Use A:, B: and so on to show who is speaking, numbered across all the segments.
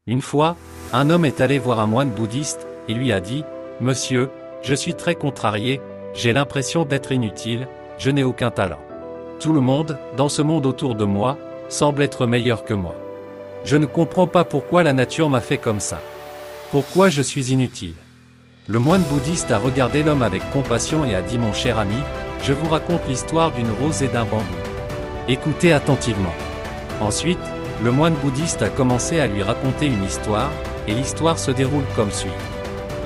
A: Une fois, un homme est allé voir un moine bouddhiste, et lui a dit, « Monsieur, je suis très contrarié, j'ai l'impression d'être inutile, je n'ai aucun talent. Tout le monde, dans ce monde autour de moi, semble être meilleur que moi. Je ne comprends pas pourquoi la nature m'a fait comme ça. Pourquoi je suis inutile ?» Le moine bouddhiste a regardé l'homme avec compassion et a dit, « Mon cher ami, je vous raconte l'histoire d'une rose et d'un bambou. Écoutez attentivement. » Ensuite, le moine bouddhiste a commencé à lui raconter une histoire, et l'histoire se déroule comme suit.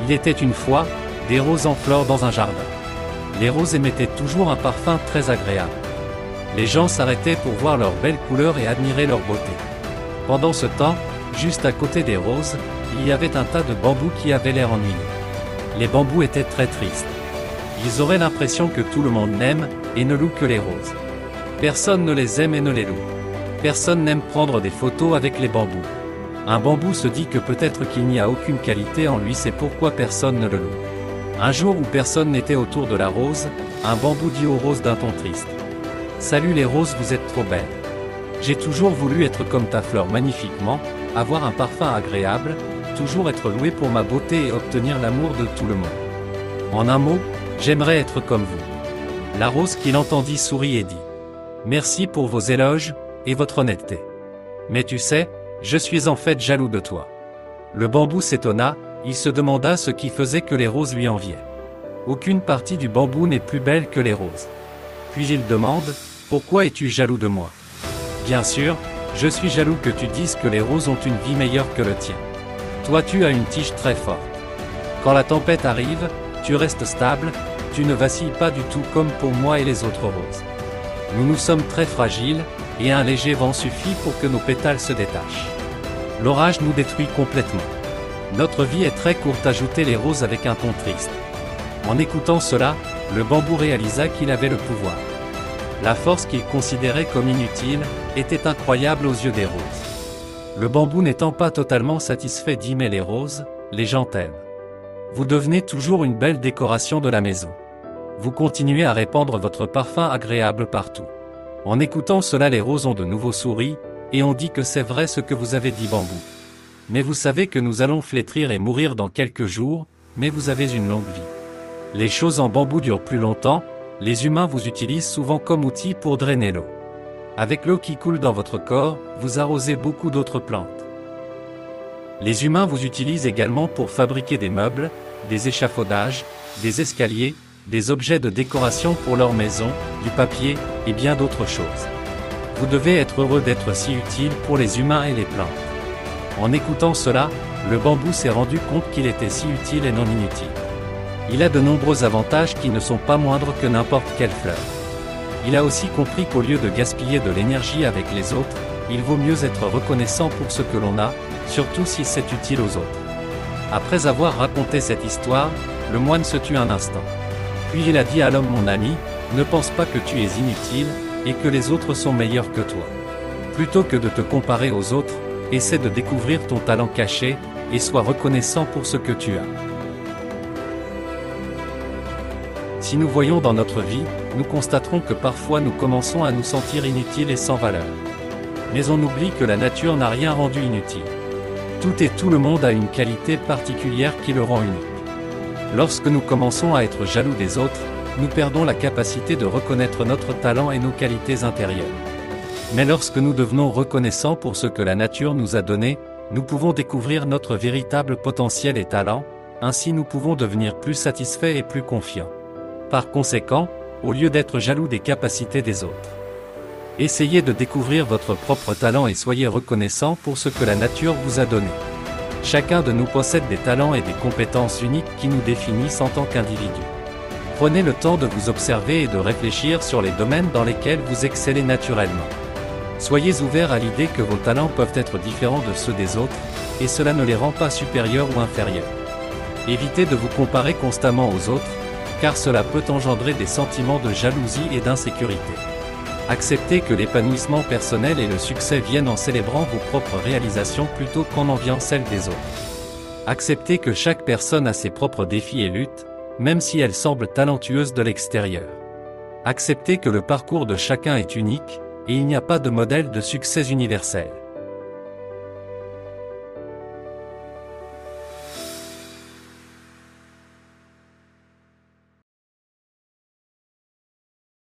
A: Il était une fois, des roses en fleurs dans un jardin. Les roses émettaient toujours un parfum très agréable. Les gens s'arrêtaient pour voir leurs belles couleurs et admirer leur beauté. Pendant ce temps, juste à côté des roses, il y avait un tas de bambous qui avaient l'air ennuyeux. Les bambous étaient très tristes. Ils auraient l'impression que tout le monde n'aime et ne loue que les roses. Personne ne les aime et ne les loue. Personne n'aime prendre des photos avec les bambous. Un bambou se dit que peut-être qu'il n'y a aucune qualité en lui, c'est pourquoi personne ne le loue. Un jour où personne n'était autour de la rose, un bambou dit aux roses d'un ton triste. « Salut les roses, vous êtes trop belles. J'ai toujours voulu être comme ta fleur magnifiquement, avoir un parfum agréable, toujours être loué pour ma beauté et obtenir l'amour de tout le monde. En un mot, j'aimerais être comme vous. » La rose qui l'entendit sourit et dit « Merci pour vos éloges et votre honnêteté. Mais tu sais, je suis en fait jaloux de toi. » Le bambou s'étonna, il se demanda ce qui faisait que les roses lui enviaient. Aucune partie du bambou n'est plus belle que les roses. Puis il demande, « Pourquoi es-tu jaloux de moi ? » Bien sûr, je suis jaloux que tu dises que les roses ont une vie meilleure que le tien. Toi tu as une tige très forte. Quand la tempête arrive, tu restes stable, tu ne vacilles pas du tout comme pour moi et les autres roses. Nous sommes très fragiles, et un léger vent suffit pour que nos pétales se détachent. L'orage nous détruit complètement. Notre vie est très courte, ajoutait les roses avec un ton triste. En écoutant cela, le bambou réalisa qu'il avait le pouvoir. La force qu'il considérait comme inutile, était incroyable aux yeux des roses. Le bambou n'étant pas totalement satisfait dit, « Mais les roses, les gens t'aiment. Vous devenez toujours une belle décoration de la maison. Vous continuez à répandre votre parfum agréable partout. » En écoutant cela, les roses ont de nouveau souri, et ont dit que c'est vrai ce que vous avez dit, bambou. Mais vous savez que nous allons flétrir et mourir dans quelques jours, mais vous avez une longue vie. Les choses en bambou durent plus longtemps, les humains vous utilisent souvent comme outil pour drainer l'eau. Avec l'eau qui coule dans votre corps, vous arrosez beaucoup d'autres plantes. Les humains vous utilisent également pour fabriquer des meubles, des échafaudages, des escaliers, des objets de décoration pour leur maison, du papier, et bien d'autres choses. Vous devez être heureux d'être si utile pour les humains et les plantes. En écoutant cela, le bambou s'est rendu compte qu'il était si utile et non inutile. Il a de nombreux avantages qui ne sont pas moindres que n'importe quelle fleur. Il a aussi compris qu'au lieu de gaspiller de l'énergie avec les autres, il vaut mieux être reconnaissant pour ce que l'on a, surtout si c'est utile aux autres. Après avoir raconté cette histoire, le moine se tut un instant. Puis il a dit à l'homme, « Mon ami, ne pense pas que tu es inutile, et que les autres sont meilleurs que toi. Plutôt que de te comparer aux autres, essaie de découvrir ton talent caché, et sois reconnaissant pour ce que tu as. » Si nous voyons dans notre vie, nous constaterons que parfois nous commençons à nous sentir inutiles et sans valeur. Mais on oublie que la nature n'a rien rendu inutile. Tout et tout le monde a une qualité particulière qui le rend unique. Lorsque nous commençons à être jaloux des autres, nous perdons la capacité de reconnaître notre talent et nos qualités intérieures. Mais lorsque nous devenons reconnaissants pour ce que la nature nous a donné, nous pouvons découvrir notre véritable potentiel et talent, ainsi nous pouvons devenir plus satisfaits et plus confiants. Par conséquent, au lieu d'être jaloux des capacités des autres, essayez de découvrir votre propre talent et soyez reconnaissants pour ce que la nature vous a donné. Chacun de nous possède des talents et des compétences uniques qui nous définissent en tant qu'individus. Prenez le temps de vous observer et de réfléchir sur les domaines dans lesquels vous excellez naturellement. Soyez ouverts à l'idée que vos talents peuvent être différents de ceux des autres, et cela ne les rend pas supérieurs ou inférieurs. Évitez de vous comparer constamment aux autres, car cela peut engendrer des sentiments de jalousie et d'insécurité. Acceptez que l'épanouissement personnel et le succès viennent en célébrant vos propres réalisations plutôt qu'en enviant celles des autres. Acceptez que chaque personne a ses propres défis et luttes, même si elles semblent talentueuses de l'extérieur. Acceptez que le parcours de chacun est unique, et il n'y a pas de modèle de succès universel.